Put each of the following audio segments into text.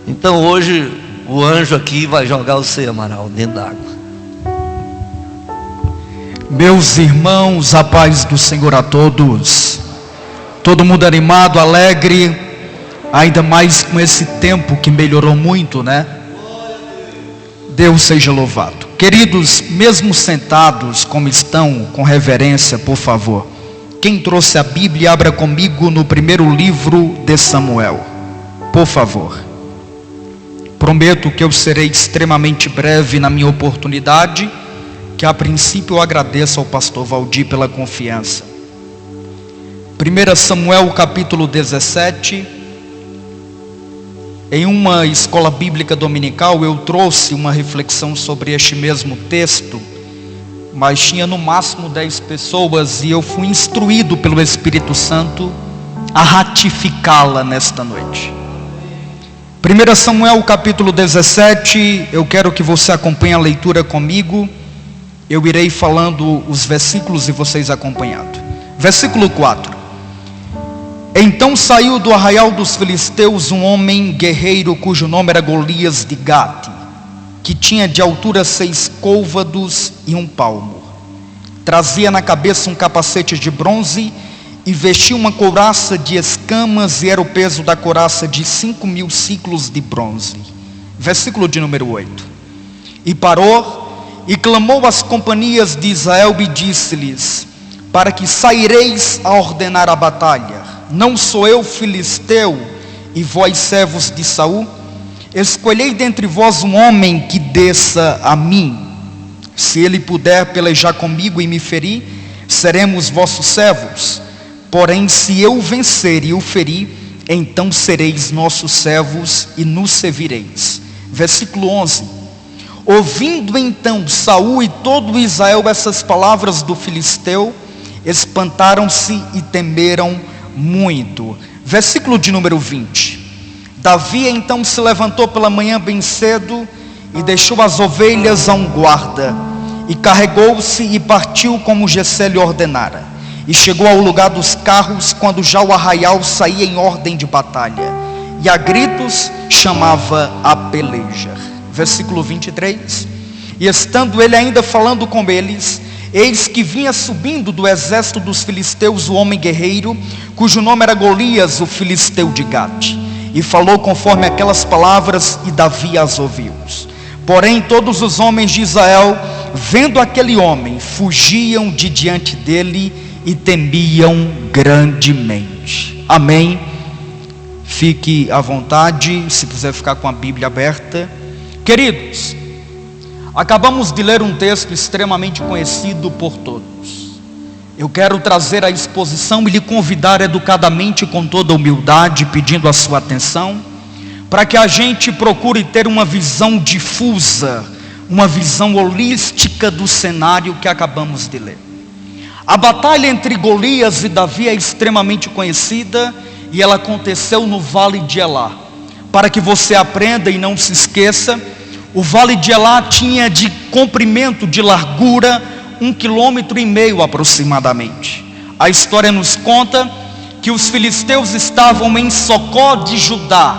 Então hoje o anjo aqui vai jogar você, Amaral, dentro d'água. Meus irmãos, a paz do Senhor a todos. Todo mundo animado, alegre, ainda mais com esse tempo que melhorou muito, né? Deus seja louvado. Queridos, mesmo sentados como estão, com reverência, por favor. Quem trouxe a Bíblia, abra comigo no primeiro livro de Samuel, por favor. Prometo que eu serei extremamente breve na minha oportunidade, que a princípio eu agradeço ao pastor Valdir pela confiança. 1 Samuel capítulo 17. Em uma escola bíblica dominical eu trouxe uma reflexão sobre este mesmo texto, mas tinha no máximo 10 pessoas e eu fui instruído pelo Espírito Santo a ratificá-la nesta noite. 1 Samuel capítulo 17, eu quero que você acompanhe a leitura comigo. Eu irei falando os versículos e vocês acompanhando. Versículo 4. Então saiu do arraial dos filisteus um homem guerreiro cujo nome era Golias de Gate, que tinha de altura 6 côvados e 1 palmo. Trazia na cabeça um capacete de bronze e vestia uma couraça de escamas, e era o peso da couraça de 5.000 ciclos de bronze. Versículo de número 8. E parou e clamou às companhias de Israel e disse-lhes: para que saireis a ordenar a batalha, não sou eu filisteu e vós servos de Saul? Escolhei dentre vós um homem que desça a mim. Se ele puder pelejar comigo e me ferir, seremos vossos servos. Porém, se eu vencer e o ferir, então sereis nossos servos e nos servireis. Versículo 11. Ouvindo então Saul e todo Israel essas palavras do filisteu, espantaram-se e temeram muito. Versículo de número 20. Davi então se levantou pela manhã bem cedo e deixou as ovelhas a um guarda, e carregou-se e partiu como Jessé lhe ordenara. E chegou ao lugar dos carros quando já o arraial saía em ordem de batalha, e a gritos chamava a peleja. Versículo 23. E estando ele ainda falando com eles, eis que vinha subindo do exército dos filisteus o homem guerreiro, cujo nome era Golias, o filisteu de Gate. E falou conforme aquelas palavras, e Davi as ouviu. Porém todos os homens de Israel, vendo aquele homem, fugiam de diante dele e temiam grandemente. Amém. Fique à vontade, se quiser ficar com a Bíblia aberta. Queridos, acabamos de ler um texto extremamente conhecido por todos. Eu quero trazer a exposição e lhe convidar educadamente, com toda humildade, pedindo a sua atenção, para que a gente procure ter uma visão difusa, uma visão holística do cenário que acabamos de ler. A batalha entre Golias e Davi é extremamente conhecida, e ela aconteceu no Vale de Elá. Para que você aprenda e não se esqueça, o Vale de Elá tinha de comprimento, de largura, 1,5 km aproximadamente. A história nos conta que os filisteus estavam em Socó de Judá,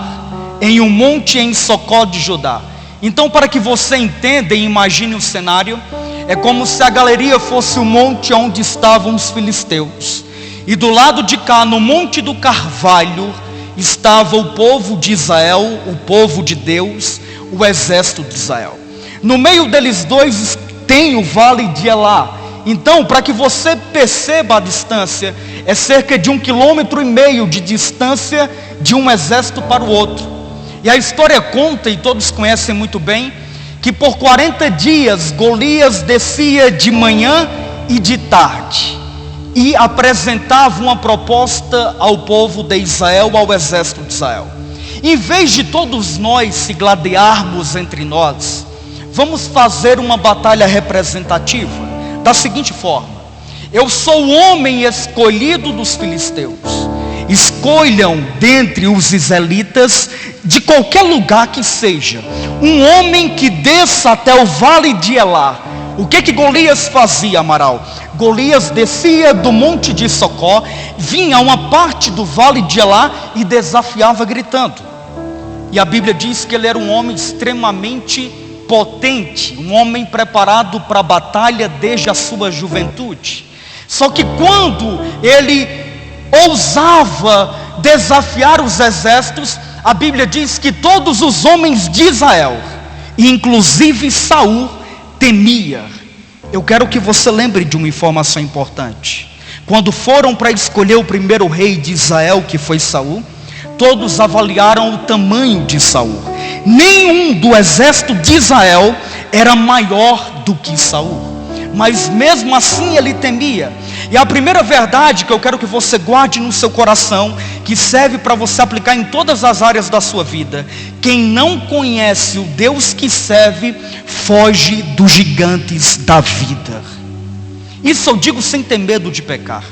em um monte em Socó de Judá. Então, para que você entenda e imagine o cenário, é como se a galeria fosse o monte onde estavam os filisteus, e do lado de cá, no Monte do Carvalho, estava o povo de Israel, o povo de Deus, o exército de Israel. No meio deles dois tem o Vale de Elá. Então, para que você perceba a distância, é cerca de 1,5 km de distância de um exército para o outro. E a história conta, e todos conhecem muito bem, que por 40 dias Golias descia de manhã e de tarde, e apresentava uma proposta ao povo de Israel, ao exército de Israel. Em vez de todos nós se gladiarmos entre nós, vamos fazer uma batalha representativa, da seguinte forma: eu sou o homem escolhido dos filisteus, escolham dentre os israelitas, de qualquer lugar que seja, um homem que desça até o Vale de Elá. O que Golias fazia, Amaral? Golias descia do monte de Socó, vinha a uma parte do Vale de Elá e desafiava gritando: E a Bíblia diz que ele era um homem extremamente potente, um homem preparado para a batalha desde a sua juventude. Só que quando ele ousava desafiar os exércitos, a Bíblia diz que todos os homens de Israel, inclusive Saul, temia. Eu quero que você lembre de uma informação importante. Quando foram para escolher o primeiro rei de Israel, que foi Saul, todos avaliaram o tamanho de Saul. Nenhum do exército de Israel era maior do que Saul, mas mesmo assim ele temia. E a primeira verdade que eu quero que você guarde no seu coração, que serve para você aplicar em todas as áreas da sua vida: quem não conhece o Deus que serve, foge dos gigantes da vida. Isso eu digo sem ter medo de pecar.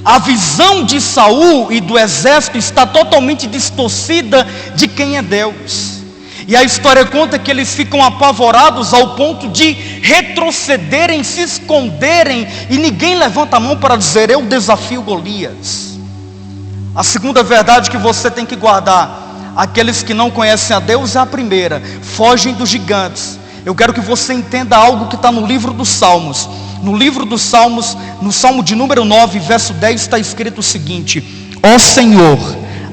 A visão de Saul e do exército está totalmente distorcida de quem é Deus. E a história conta que eles ficam apavorados ao ponto de retrocederem, se esconderem, e ninguém levanta a mão para dizer: eu desafio Golias. A segunda verdade que você tem que guardar: aqueles que não conhecem a Deus, é a primeira, fogem dos gigantes. Eu quero que você entenda algo que está no livro dos Salmos. No livro dos Salmos, no Salmo de número 9, verso 10, está escrito o seguinte: ó Senhor,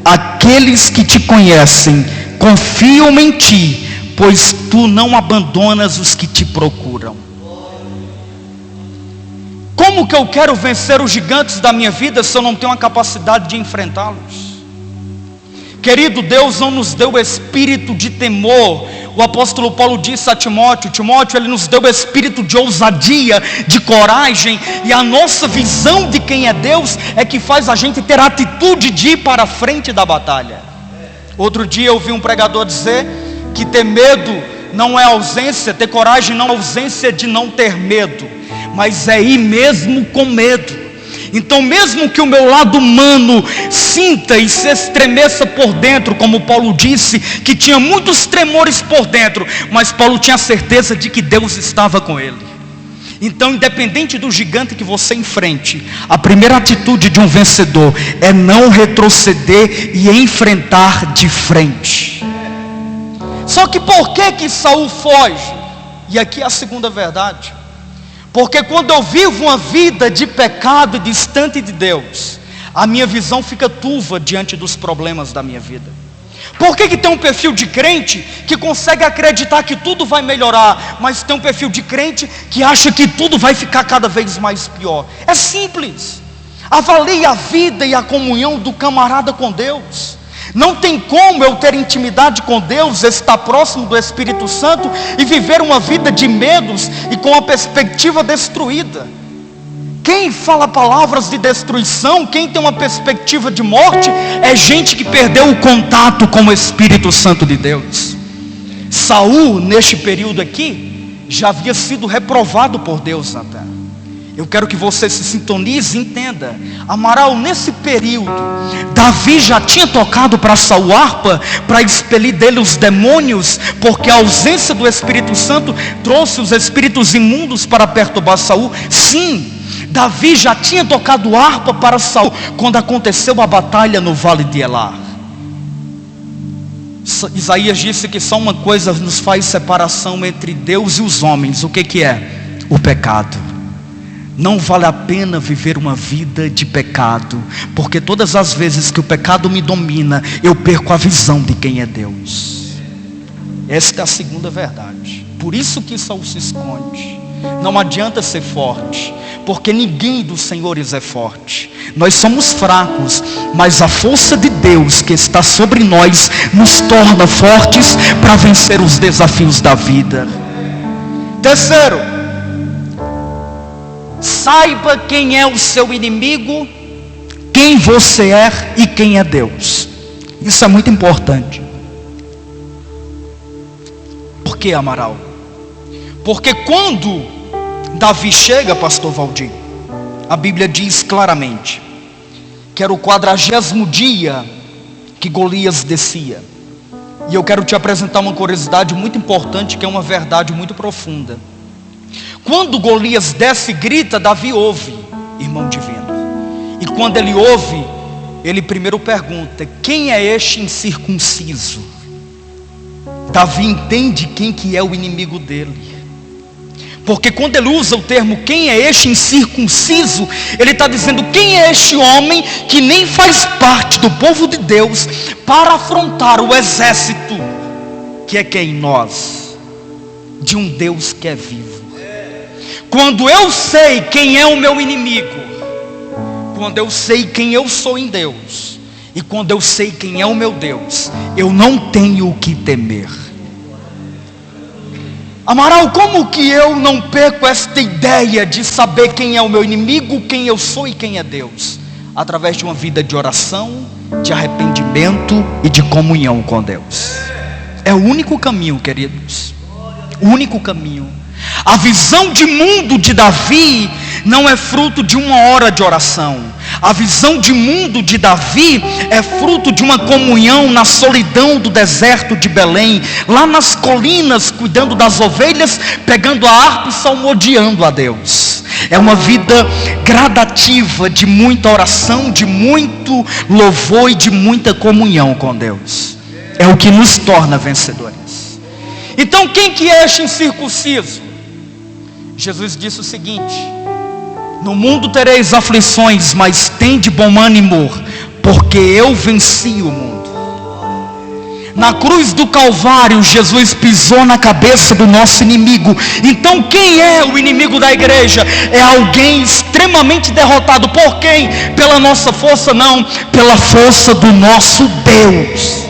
aqueles que te conhecem confiam em ti, pois tu não abandonas os que te procuram. Como que eu quero vencer os gigantes da minha vida se eu não tenho a capacidade de enfrentá-los? Querido, Deus não nos deu espírito de temor. O apóstolo Paulo disse a Timóteo: Timóteo, ele nos deu o espírito de ousadia, de coragem. E a nossa visão de quem é Deus é que faz a gente ter a atitude de ir para a frente da batalha. Outro dia eu vi um pregador dizer que ter medo não é ausência, ter coragem não é ausência de não ter medo, mas é ir mesmo com medo. Então mesmo que o meu lado humano sinta e se estremeça por dentro, como Paulo disse, que tinha muitos tremores por dentro, mas Paulo tinha certeza de que Deus estava com ele. Então, independente do gigante que você enfrente, a primeira atitude de um vencedor é não retroceder e enfrentar de frente. Só que por que Saul foge? E aqui é a segunda verdade. Porque quando eu vivo uma vida de pecado e distante de Deus, a minha visão fica turva diante dos problemas da minha vida. Por que tem um perfil de crente que consegue acreditar que tudo vai melhorar, mas tem um perfil de crente que acha que tudo vai ficar cada vez mais pior? É simples. Avalie a vida e a comunhão do camarada com Deus. Não tem como eu ter intimidade com Deus, estar próximo do Espírito Santo e viver uma vida de medos e com a perspectiva destruída. Quem fala palavras de destruição, quem tem uma perspectiva de morte, é gente que perdeu o contato com o Espírito Santo de Deus. Saul, neste período aqui, já havia sido reprovado por Deus na terra. Eu quero que você se sintonize e entenda. Amaral, nesse período, Davi já tinha tocado para Saul harpa, para expelir dele os demônios, porque a ausência do Espírito Santo trouxe os espíritos imundos para perturbar Saul. Sim, Davi já tinha tocado harpa para Saul quando aconteceu a batalha no vale de Elá. Isaías disse que só uma coisa nos faz separação entre Deus e os homens. O que é? O pecado. Não vale a pena viver uma vida de pecado, porque todas as vezes que o pecado me domina, eu perco a visão de quem é Deus. Esta é a segunda verdade. Por isso que Saul se esconde. Não adianta ser forte, porque ninguém dos senhores é forte. Nós somos fracos, mas a força de Deus que está sobre nós nos torna fortes para vencer os desafios da vida. Terceiro, saiba quem é o seu inimigo, quem você é e quem é Deus. Isso é muito importante. Por que, Amaral? Porque quando Davi chega, pastor Valdir, a Bíblia diz claramente que era o 40º dia que Golias descia. E eu quero te apresentar uma curiosidade muito importante, que é uma verdade muito profunda. Quando Golias desce e grita, Davi ouve, irmão divino. E quando ele ouve, ele primeiro pergunta: quem é este incircunciso? Davi entende quem que é o inimigo dele. Porque quando ele usa o termo quem é este incircunciso, ele está dizendo quem é este homem que nem faz parte do povo de Deus para afrontar o exército que é quem? Nós, de um Deus que é vivo. Quando eu sei quem é o meu inimigo, quando eu sei quem eu sou em Deus, e quando eu sei quem é o meu Deus, eu não tenho o que temer. Amaral, como que eu não perco esta ideia de saber quem é o meu inimigo, quem eu sou e quem é Deus? Através de uma vida de oração, de arrependimento e de comunhão com Deus. É o único caminho, queridos. O único caminho. A visão de mundo de Davi não é fruto de uma hora de oração. A visão de mundo de Davi é fruto de uma comunhão na solidão do deserto de Belém, lá nas colinas, cuidando das ovelhas, pegando a harpa e salmodiando a Deus. É uma vida gradativa de muita oração, de muito louvor e de muita comunhão com Deus. É o que nos torna vencedores. Então quem que é este incircunciso? Jesus disse o seguinte: no mundo tereis aflições, mas tende bom ânimo, porque eu venci o mundo. Na cruz do Calvário, Jesus pisou na cabeça do nosso inimigo. Então quem é o inimigo da igreja? É alguém extremamente derrotado. Por quem? Pela nossa força? Não, pela força do nosso Deus.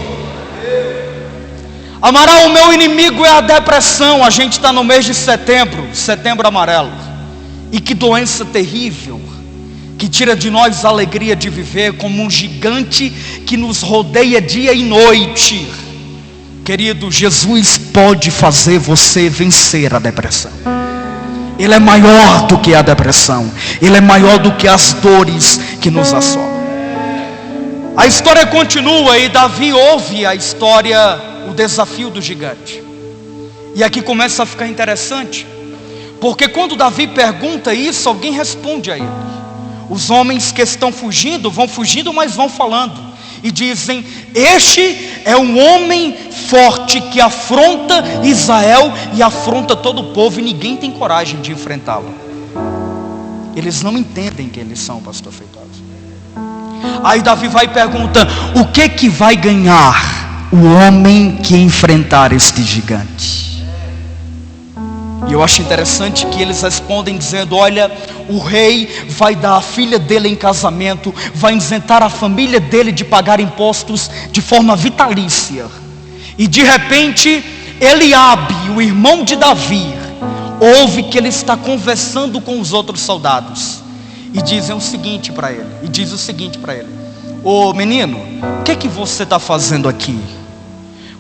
Amaral, o meu inimigo é a depressão. A gente está no mês de setembro, setembro amarelo. E que doença terrível, que tira de nós a alegria de viver, como um gigante que nos rodeia dia e noite. Querido, Jesus pode fazer você vencer a depressão. Ele é maior do que a depressão. Ele é maior do que as dores que nos assolam. A história continua e Davi ouve a história, o desafio do gigante. E aqui começa a ficar interessante, porque quando Davi pergunta isso, alguém responde a ele. Os homens que estão fugindo, vão fugindo, mas vão falando. E dizem: este é um homem forte que afronta Israel e afronta todo o povo, e ninguém tem coragem de enfrentá-lo. Eles não entendem quem eles são, pastor Feitosa. Aí Davi vai e pergunta: o que vai ganhar o homem que enfrentar este gigante? E eu acho interessante que eles respondem dizendo: olha, o rei vai dar a filha dele em casamento, vai isentar a família dele de pagar impostos de forma vitalícia. E de repente Eliabe, o irmão de Davi, ouve que ele está conversando com os outros soldados. E dizem o seguinte para ele, ô menino, o que você está fazendo aqui?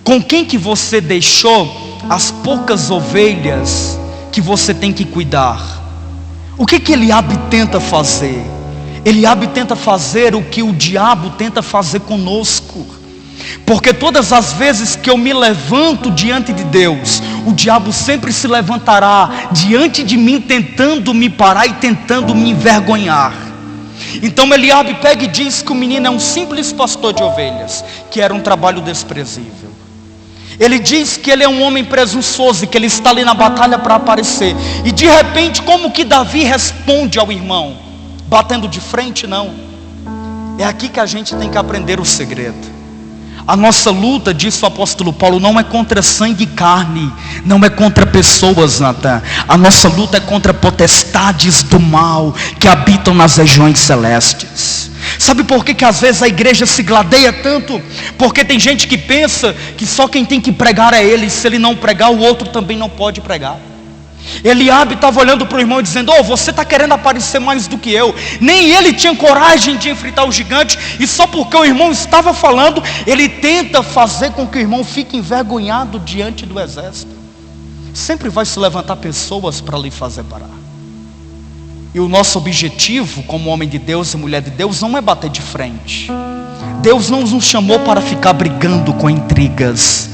Com quem que você deixou as poucas ovelhas que você tem que cuidar? O que Eliabe tenta fazer? Eliabe tenta fazer o que o diabo tenta fazer conosco. Porque todas as vezes que eu me levanto diante de Deus, o diabo sempre se levantará diante de mim, tentando me parar e tentando me envergonhar. Então Eliabe pega e diz que o menino é um simples pastor de ovelhas, que era um trabalho desprezível. Ele diz que ele é um homem presunçoso e que ele está ali na batalha para aparecer. E de repente, como que Davi responde ao irmão? Batendo de frente? Não. É aqui que a gente tem que aprender o segredo. A nossa luta, disse o apóstolo Paulo, não é contra sangue e carne, não é contra pessoas, Natan. A nossa luta é contra potestades do mal que habitam nas regiões celestes. Sabe por que às vezes a igreja se gladeia tanto? Porque tem gente que pensa que só quem tem que pregar é ele. Se ele não pregar, o outro também não pode pregar. Eliabe estava olhando para o irmão e dizendo: você está querendo aparecer mais do que eu. Nem ele tinha coragem de enfrentar o gigante, e só porque o irmão estava falando, ele tenta fazer com que o irmão fique envergonhado diante do exército. Sempre vai se levantar pessoas para lhe fazer parar. E o nosso objetivo como homem de Deus e mulher de Deus não é bater de frente. Deus não nos chamou para ficar brigando com intrigas.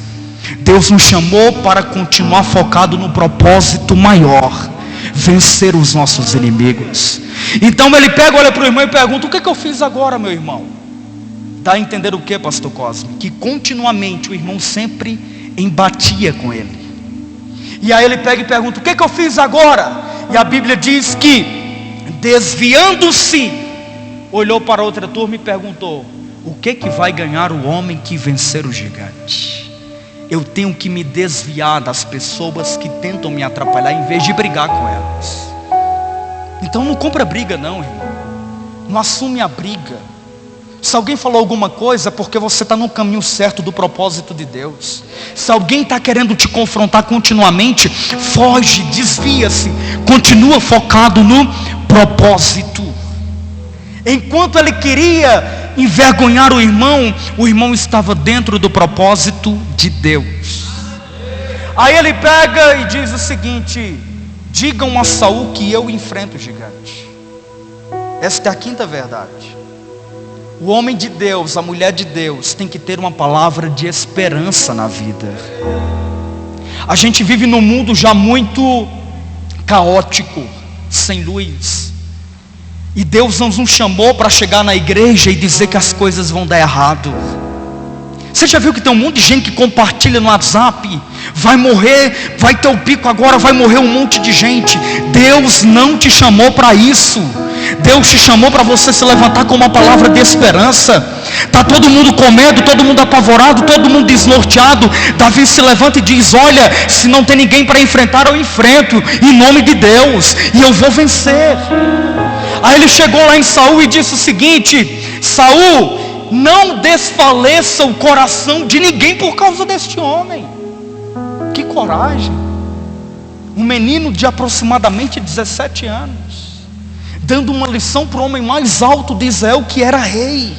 Deus nos chamou para continuar focado no propósito maior: vencer os nossos inimigos. Então ele pega, olha para o irmão e pergunta: o que eu fiz agora, meu irmão? Dá a entender o que, pastor Cosme? Que continuamente o irmão sempre embatia com ele. E aí ele pega e pergunta: o que eu fiz agora? E a Bíblia diz que, desviando-se, olhou para outra turma e perguntou: o que vai ganhar o homem que vencer o gigante? Eu tenho que me desviar das pessoas que tentam me atrapalhar, em vez de brigar com elas. Então não compra briga não, irmão. Não assume a briga. Se alguém falou alguma coisa, é porque você está no caminho certo do propósito de Deus. Se alguém está querendo te confrontar continuamente, foge, desvia-se, continua focado no propósito. Enquanto ele queria envergonhar o irmão estava dentro do propósito de Deus. Aí ele pega e diz o seguinte: digam a Saul que eu enfrento o gigante. Esta é a quinta verdade. O homem de Deus, a mulher de Deus, tem que ter uma palavra de esperança na vida. A gente vive num mundo já muito caótico, sem luz. E Deus não nos chamou para chegar na igreja e dizer que as coisas vão dar errado. Você já viu que tem um monte de gente que compartilha no WhatsApp: vai morrer, vai ter o pico agora, vai morrer um monte de gente. Deus não te chamou para isso. Deus te chamou para você se levantar com uma palavra de esperança. Está todo mundo com medo, todo mundo apavorado, todo mundo desnorteado. Davi se levanta e diz: olha, se não tem ninguém para enfrentar, eu enfrento, em nome de Deus, e eu vou vencer. Aí ele chegou lá em Saul e disse o seguinte: Saul, não desfaleça o coração de ninguém por causa deste homem. Que coragem! Um menino de aproximadamente 17 anos, dando uma lição para o homem mais alto de Israel, que era rei.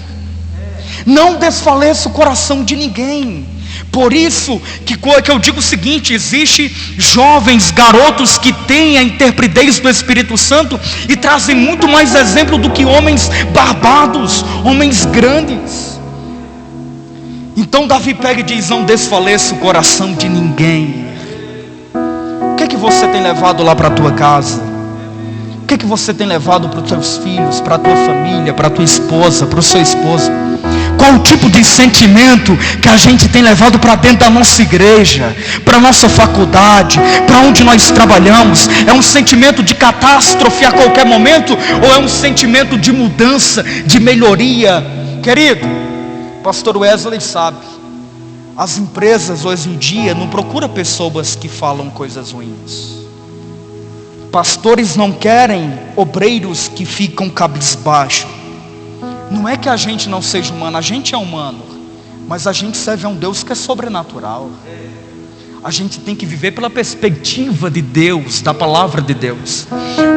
Não desfaleça o coração de ninguém. Por isso que eu digo o seguinte: existe jovens, garotos que têm a interpretez do Espírito Santo e trazem muito mais exemplo do que homens barbados, homens grandes. Então Davi pega e diz: não desfaleça o coração de ninguém. O que é que você tem levado lá para a tua casa? O que é que você tem levado para os teus filhos, para a tua família, para a tua esposa, para o seu esposo? Qual o tipo de sentimento que a gente tem levado para dentro da nossa igreja, para a nossa faculdade, para onde nós trabalhamos? É um sentimento de catástrofe a qualquer momento, ou é um sentimento de mudança, de melhoria? Querido, pastor Wesley sabe, as empresas hoje em dia não procuram pessoas que falam coisas ruins. Pastores não querem obreiros que ficam cabisbaixo. Não é que a gente não seja humano, a gente é humano, mas a gente serve a um Deus que é sobrenatural. A gente tem que viver pela perspectiva de Deus, da palavra de Deus.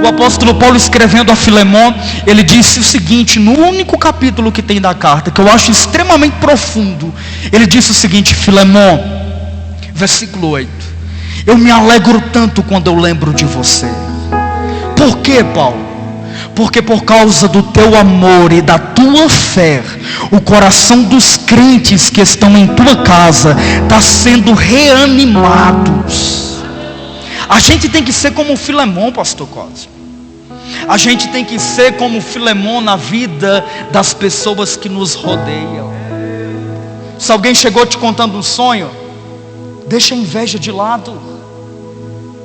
O apóstolo Paulo, escrevendo a Filemon, ele disse o seguinte, no único capítulo que tem da carta, que eu acho extremamente profundo. Ele disse o seguinte: Filemon, versículo 8: eu me alegro tanto quando eu lembro de você. Por quê, Paulo? Porque por causa do teu amor e da tua fé, o coração dos crentes que estão em tua casa está sendo reanimados. A gente tem que ser como Filemon, pastor Cosme. A gente tem que ser como Filemon na vida das pessoas que nos rodeiam. Se alguém chegou te contando um sonho, deixa a inveja de lado.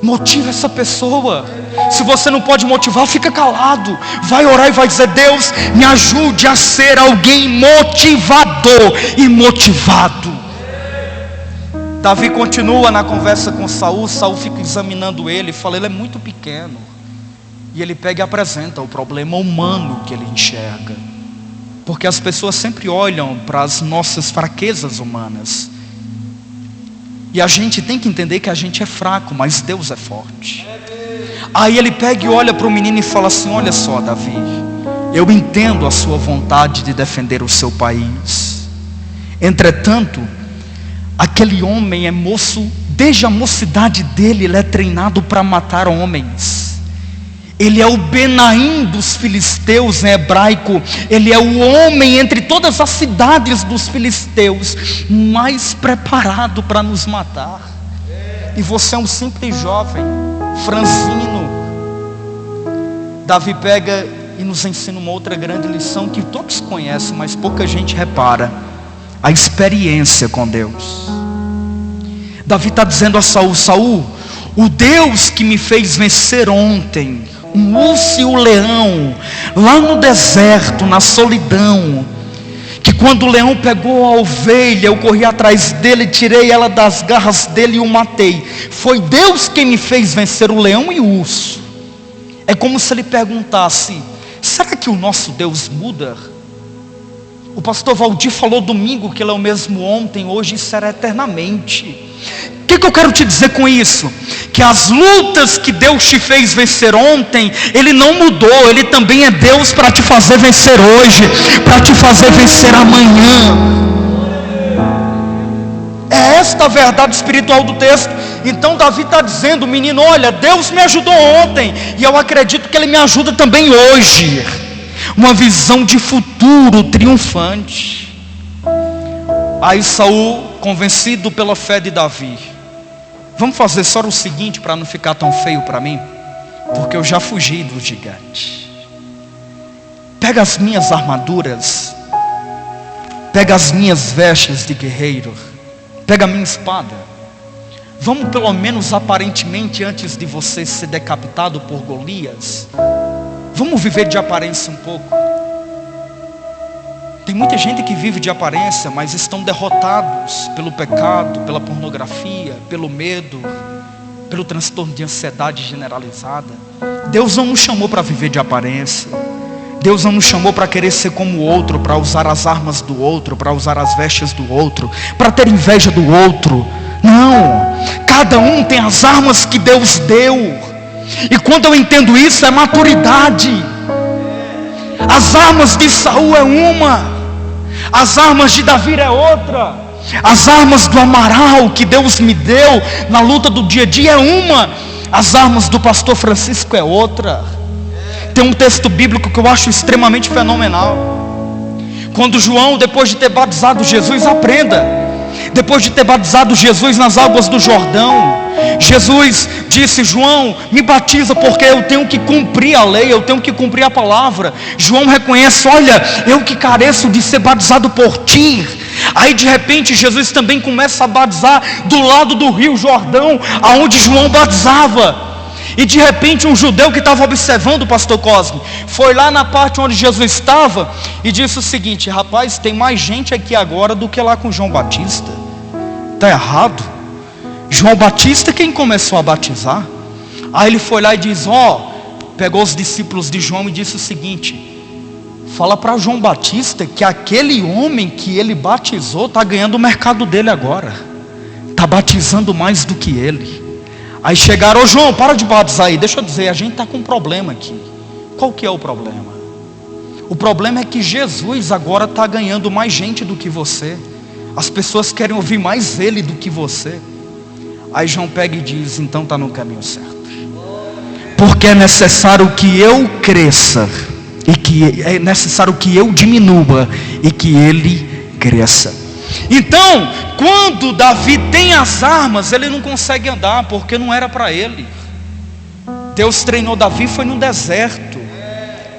Motiva essa pessoa. Se você não pode motivar, fica calado. Vai orar e vai dizer: Deus, me ajude a ser alguém motivador e motivado. Davi continua na conversa com Saul. Saul fica examinando ele e fala: ele é muito pequeno. E ele pega e apresenta o problema humano que ele enxerga. Porque as pessoas sempre olham para as nossas fraquezas humanas. E a gente tem que entender que a gente é fraco, mas Deus é forte. Aí ele pega e olha para o menino e fala assim: olha só, Davi, eu entendo a sua vontade de defender o seu país. Entretanto, aquele homem é moço, desde a mocidade dele, ele é treinado para matar homens. Ele é o Benaim dos filisteus em hebraico. Ele é o homem entre todas as cidades dos filisteus mais preparado para nos matar. E você é um simples jovem, franzino. Davi pega e nos ensina uma outra grande lição que todos conhecem, mas pouca gente repara: a experiência com Deus. Davi está dizendo a Saul: Saul, o Deus que me fez vencer ontem um urso e um leão, lá no deserto, na solidão, que quando o leão pegou a ovelha, eu corri atrás dele, tirei ela das garras dele e o matei. Foi Deus quem me fez vencer o leão e o urso. É como se ele perguntasse: será que o nosso Deus muda? O pastor Valdir falou domingo que ele é o mesmo ontem, hoje e será eternamente. O que eu quero te dizer com isso? Que as lutas que Deus te fez vencer ontem, Ele não mudou. Ele também é Deus para te fazer vencer hoje, para te fazer vencer amanhã. É esta a verdade espiritual do texto. Então Davi está dizendo: menino, olha, Deus me ajudou ontem, e eu acredito que Ele me ajuda também hoje. Uma visão de futuro triunfante. Aí Saul, convencido pela fé de Davi: vamos fazer só o seguinte, para não ficar tão feio para mim, porque eu já fugi do gigante. Pega as minhas armaduras, pega as minhas vestes de guerreiro, pega a minha espada. Vamos pelo menos aparentemente, antes de você ser decapitado por Golias, vamos viver de aparência um pouco. Tem muita gente que vive de aparência, mas estão derrotados pelo pecado, pela pornografia, pelo medo, pelo transtorno de ansiedade generalizada. Deus não nos chamou para viver de aparência. Deus não nos chamou para querer ser como o outro, para usar as armas do outro, para usar as vestes do outro, para ter inveja do outro. Não, cada um tem as armas que Deus deu. E quando eu entendo isso, é maturidade. As armas de Saul é uma, as armas de Davi é outra. As armas do Amaral que Deus me deu na luta do dia a dia é uma, as armas do pastor Francisco é outra. Tem um texto bíblico que eu acho extremamente fenomenal. Quando João, depois de ter batizado Jesus, aprenda, depois de ter batizado Jesus nas águas do Jordão, Jesus disse: João, me batiza, porque eu tenho que cumprir a lei, eu tenho que cumprir a palavra. João reconhece: olha, eu que careço de ser batizado por ti. Aí de repente Jesus também começa a batizar do lado do rio Jordão, aonde João batizava. E de repente um judeu que estava observando o pastor Cosme, foi lá na parte onde Jesus estava e disse o seguinte: rapaz, tem mais gente aqui agora do que lá com João Batista. Está errado. João Batista quem começou a batizar. Aí ele foi lá e diz: pegou os discípulos de João e disse o seguinte: fala para João Batista que aquele homem que ele batizou está ganhando o mercado dele agora, está batizando mais do que ele. Aí chegaram: ô João, para de batizar aí, deixa eu dizer, a gente está com um problema aqui. Qual que é o problema? O problema é que Jesus agora está ganhando mais gente do que você. As pessoas querem ouvir mais Ele do que você. Aí João pega e diz: então está no caminho certo, porque é necessário que eu cresça, e que é necessário que eu diminua, e que Ele cresça. Então, quando Davi tem as armas, ele não consegue andar, porque não era para ele. Deus treinou Davi, foi no deserto,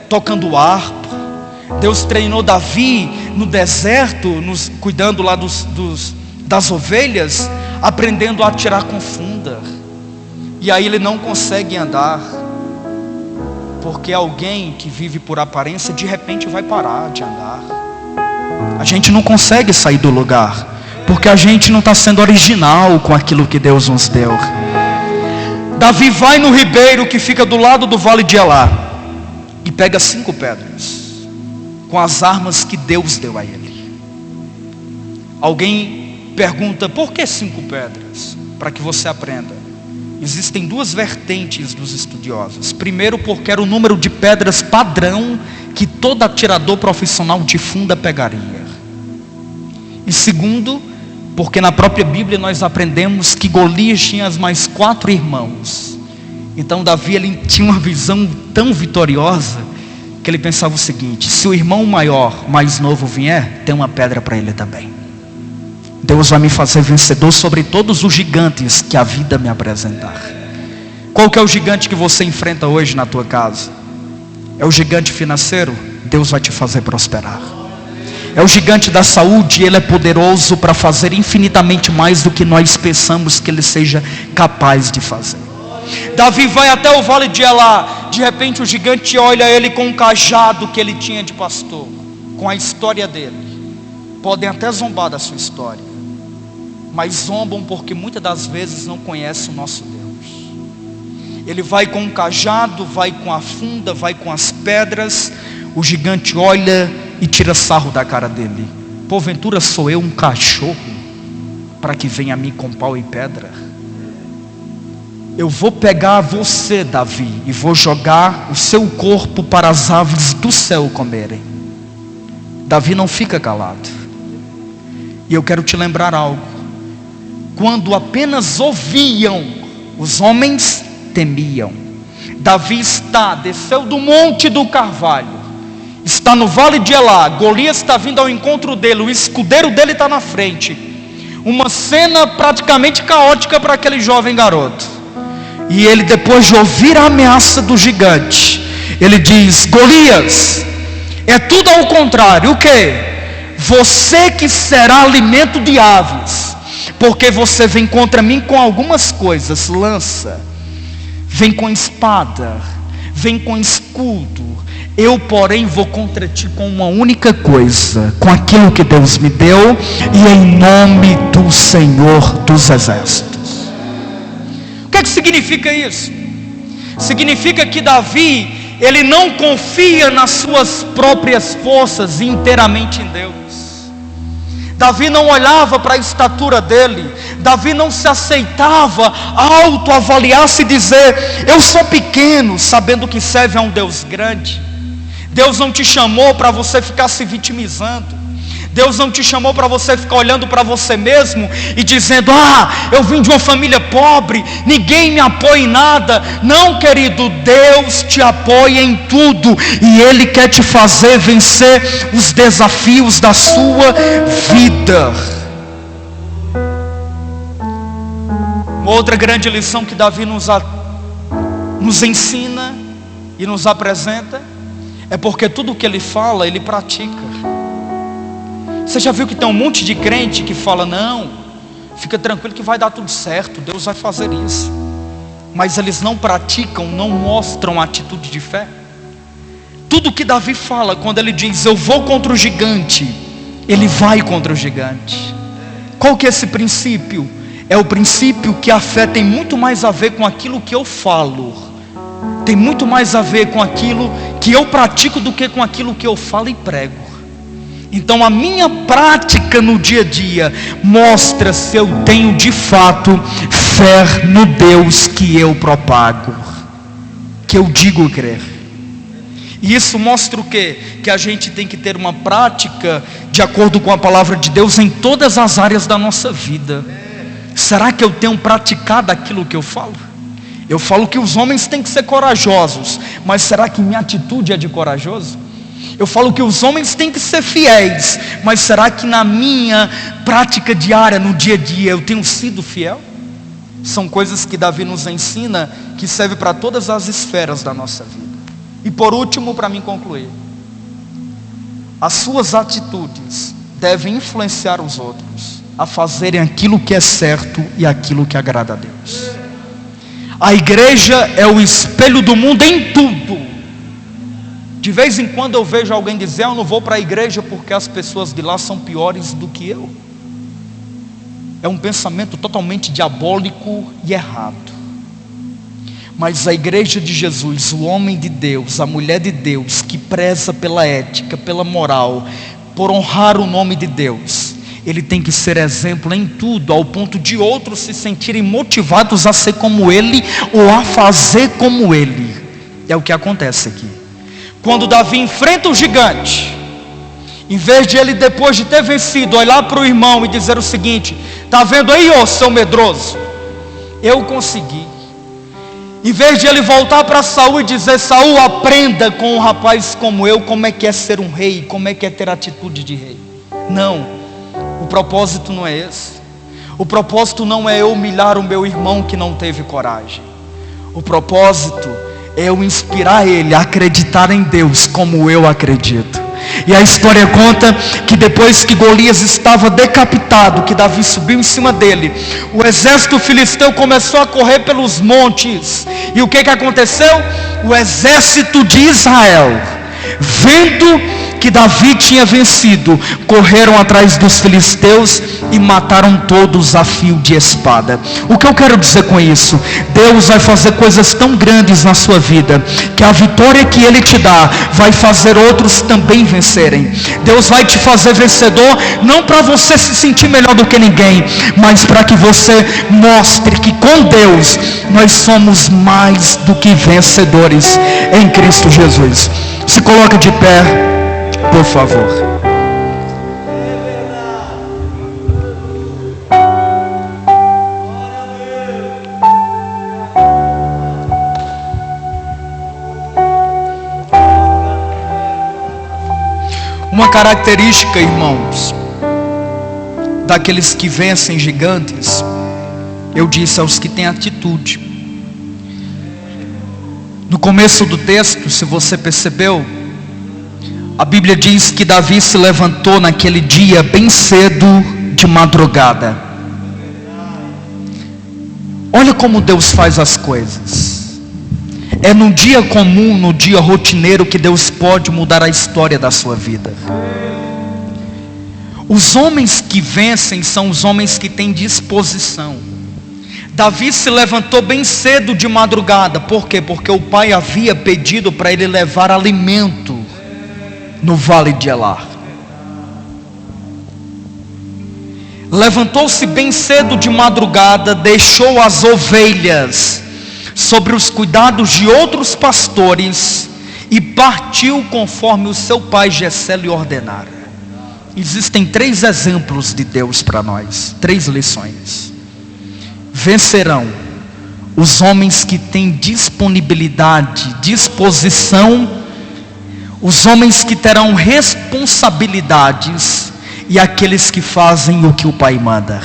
tocando harpa. Deus treinou Davi no deserto, cuidando lá das ovelhas, aprendendo a atirar com funda. E aí ele não consegue andar, porque alguém que vive por aparência, de repente vai parar de andar. A gente não consegue sair do lugar, porque a gente não está sendo original com aquilo que Deus nos deu. Davi vai no ribeiro que fica do lado do vale de Elá e pega 5 pedras, com as armas que Deus deu a ele. Alguém pergunta: por que 5 pedras? Para que você aprenda. Existem 2 vertentes dos estudiosos. Primeiro, porque era o número de pedras padrão que todo atirador profissional de funda pegaria. E segundo, porque na própria Bíblia nós aprendemos que Golias tinha mais 4 irmãos. Então Davi, ele tinha uma visão tão vitoriosa que ele pensava o seguinte: se o irmão maior, mais novo vier, tem uma pedra para ele também. Deus vai me fazer vencedor sobre todos os gigantes que a vida me apresentar. Qual que é o gigante que você enfrenta hoje na tua casa? É o gigante financeiro? Deus vai te fazer prosperar. é o gigante da saúde. Ele é poderoso para fazer infinitamente mais do que nós pensamos que ele seja capaz de fazer. Davi vai até o vale de Elá. De repente o gigante olha ele com um cajado que ele tinha de pastor, com a história dele. Podem até zombar da sua história, mas zombam porque muitas das vezes não conhecem o nosso Deus. Ele vai com um cajado, vai com a funda, vai com as pedras. O gigante olha e tira sarro da cara dele. Porventura sou eu um cachorro para que venha a mim com pau e pedra? Eu vou pegar você, Davi, e vou jogar o seu corpo para as aves do céu comerem. Davi não fica calado. E eu quero te lembrar algo. Quando apenas ouviam, os homens temiam. Davi desceu do monte do Carvalho, está no vale de Elá. Golias está vindo ao encontro dele, o escudeiro dele está na frente. Uma cena praticamente caótica para aquele jovem garoto. E ele, depois de ouvir a ameaça do gigante, ele diz: Golias, é tudo ao contrário. O que? Você que será alimento de aves, porque você vem contra mim com algumas coisas: lança, vem com espada, vem com escudo. Eu, porém, vou contra ti com uma única coisa, com aquilo que Deus me deu, e em nome do Senhor dos Exércitos. O que significa isso? Significa que Davi, ele não confia nas suas próprias forças inteiramente em Deus. Davi não olhava para a estatura dele. Davi não se aceitava autoavaliar-se e dizer: eu sou pequeno, sabendo que serve a um Deus grande. Deus não te chamou para você ficar se vitimizando. Deus não te chamou para você ficar olhando para você mesmo e dizendo: eu vim de uma família pobre, ninguém me apoia em nada. Não, querido, Deus te apoia em tudo, e Ele quer te fazer vencer os desafios da sua vida. Uma outra grande lição que Davi nos ensina e nos apresenta é porque tudo o que ele fala, ele pratica. Você já viu que tem um monte de crente que fala: não, fica tranquilo que vai dar tudo certo, Deus vai fazer isso. Mas eles não praticam, não mostram atitude de fé. Tudo que Davi fala, quando ele diz: eu vou contra o gigante, ele vai contra o gigante. Qual que é esse princípio? É o princípio que a fé tem muito mais a ver com aquilo que eu falo, tem muito mais a ver com aquilo que eu pratico do que com aquilo que eu falo e prego. Então a minha prática no dia a dia mostra se eu tenho de fato fé no Deus que eu propago, que eu digo crer. E isso mostra o quê? Que a gente tem que ter uma prática de acordo com a palavra de Deus em todas as áreas da nossa vida. Será que eu tenho praticado aquilo que eu falo? Eu falo que os homens têm que ser corajosos, mas será que minha atitude é de corajoso? Eu falo que os homens têm que ser fiéis, mas será que na minha prática diária, no dia a dia, eu tenho sido fiel? São coisas que Davi nos ensina, que serve para todas as esferas da nossa vida. E por último, para mim concluir, as suas atitudes devem influenciar os outros a fazerem aquilo que é certo e aquilo que agrada a Deus. A igreja é o espelho do mundo em tudo. De vez em quando eu vejo alguém dizer: eu não vou para a igreja porque as pessoas de lá são piores do que eu. É um pensamento totalmente diabólico e errado. Mas a igreja de Jesus, o homem de Deus, a mulher de Deus, que preza pela ética, pela moral, por honrar o nome de Deus, ele tem que ser exemplo em tudo, ao ponto de outros se sentirem motivados a ser como ele, ou a fazer como ele. É o que acontece aqui. Quando Davi enfrenta o gigante, em vez de ele, depois de ter vencido, olhar para o irmão e dizer o seguinte: está vendo aí, ô seu medroso, eu consegui. Em vez de ele voltar para Saul e dizer: Saul, aprenda com um rapaz como eu como é que é ser um rei, como é que é ter atitude de rei. Não, o propósito não é esse. O propósito não é eu humilhar o meu irmão que não teve coragem. O propósito é eu inspirar ele a acreditar em Deus como eu acredito. E a história conta que depois que Golias estava decapitado, que Davi subiu em cima dele, o exército filisteu começou a correr pelos montes. E o que aconteceu? O exército de Israel, vendo que Davi tinha vencido, correram atrás dos filisteus e mataram todos a fio de espada. O que eu quero dizer com isso? Deus vai fazer coisas tão grandes na sua vida, que a vitória que Ele te dá, vai fazer outros também vencerem. Deus vai te fazer vencedor, não para você se sentir melhor do que ninguém, mas para que você mostre que com Deus, nós somos mais do que vencedores em Cristo Jesus. Se coloca de pé, por favor. Uma característica, irmãos, daqueles que vencem gigantes, eu disse aos que têm atitude. No começo do texto, se você percebeu, a Bíblia diz que Davi se levantou naquele dia bem cedo de madrugada. Olha como Deus faz as coisas. É no dia comum, no dia rotineiro, que Deus pode mudar a história da sua vida. Os homens que vencem são os homens que têm disposição. Davi se levantou bem cedo de madrugada. Por quê? Porque o pai havia pedido para ele levar alimento no vale de Elar. Levantou-se bem cedo de madrugada, deixou as ovelhas sobre os cuidados de outros pastores e partiu conforme o seu pai Jessé lhe ordenara. Existem 3 exemplos de Deus para nós, 3 lições. Vencerão os homens que têm disponibilidade, disposição, os homens que terão responsabilidades e aqueles que fazem o que o Pai manda.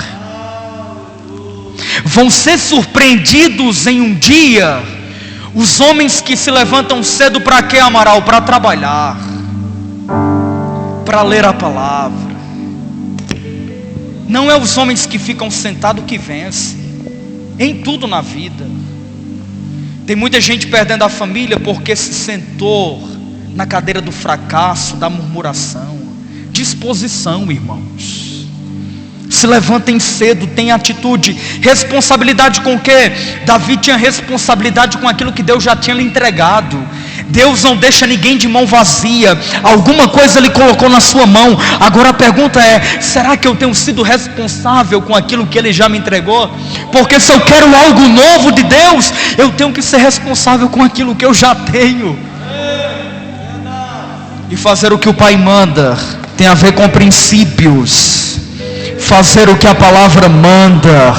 Vão ser surpreendidos em um dia os homens que se levantam cedo para quê, Amaral? Para trabalhar, para ler a palavra. Não é os homens que ficam sentados que vencem em tudo na vida. Tem muita gente perdendo a família porque se sentou na cadeira do fracasso, da murmuração. Disposição, irmãos. Se levantem cedo, tenham atitude. Responsabilidade com o quê? Davi tinha responsabilidade com aquilo que Deus já tinha lhe entregado. Deus não deixa ninguém de mão vazia. Alguma coisa Ele colocou na sua mão. Agora a pergunta é: será que eu tenho sido responsável com aquilo que Ele já me entregou? Porque se eu quero algo novo de Deus, eu tenho que ser responsável com aquilo que eu já tenho. E fazer o que o Pai manda tem a ver com princípios. Fazer o que a palavra manda.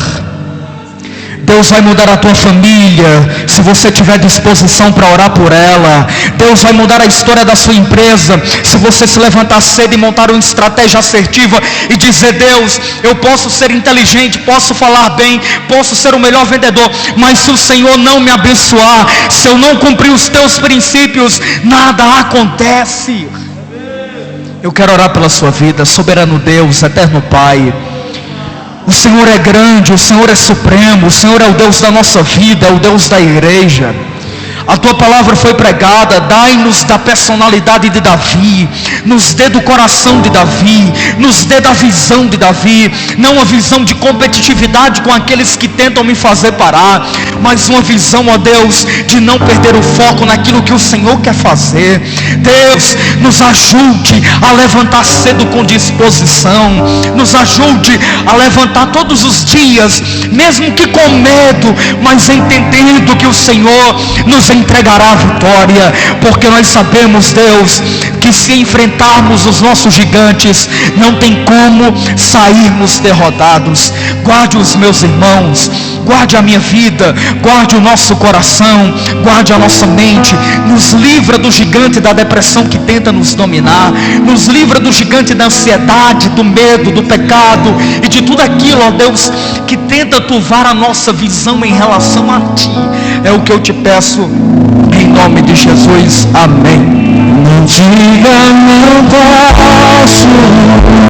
Deus vai mudar a tua família, se você tiver disposição para orar por ela. Deus vai mudar a história da sua empresa, se você se levantar cedo e montar uma estratégia assertiva e dizer: Deus, eu posso ser inteligente, posso falar bem, posso ser o melhor vendedor, mas se o Senhor não me abençoar, se eu não cumprir os teus princípios, nada acontece. Eu quero orar pela sua vida. Soberano Deus, eterno Pai, o Senhor é grande, o Senhor é supremo, o Senhor é o Deus da nossa vida, é o Deus da igreja. A tua palavra foi pregada. Dai-nos da personalidade de Davi, nos dê do coração de Davi, nos dê da visão de Davi, não uma visão de competitividade com aqueles que tentam me fazer parar, mas uma visão, ó Deus, de não perder o foco naquilo que o Senhor quer fazer. Deus, nos ajude a levantar cedo com disposição, nos ajude a levantar todos os dias, mesmo que com medo, mas entendendo que o Senhor nos entregará a vitória, porque nós sabemos, Deus, que se enfrentarmos os nossos gigantes, não tem como sairmos derrotados. Guarde os meus irmãos, guarde a minha vida, guarde o nosso coração, guarde a nossa mente, nos livra do gigante da depressão que tenta nos dominar, nos livra do gigante da ansiedade, do medo, do pecado e de tudo aquilo, ó Deus, que tenta turvar a nossa visão em relação a Ti. É o que eu te peço, em nome de Jesus, amém. Não diga não posso.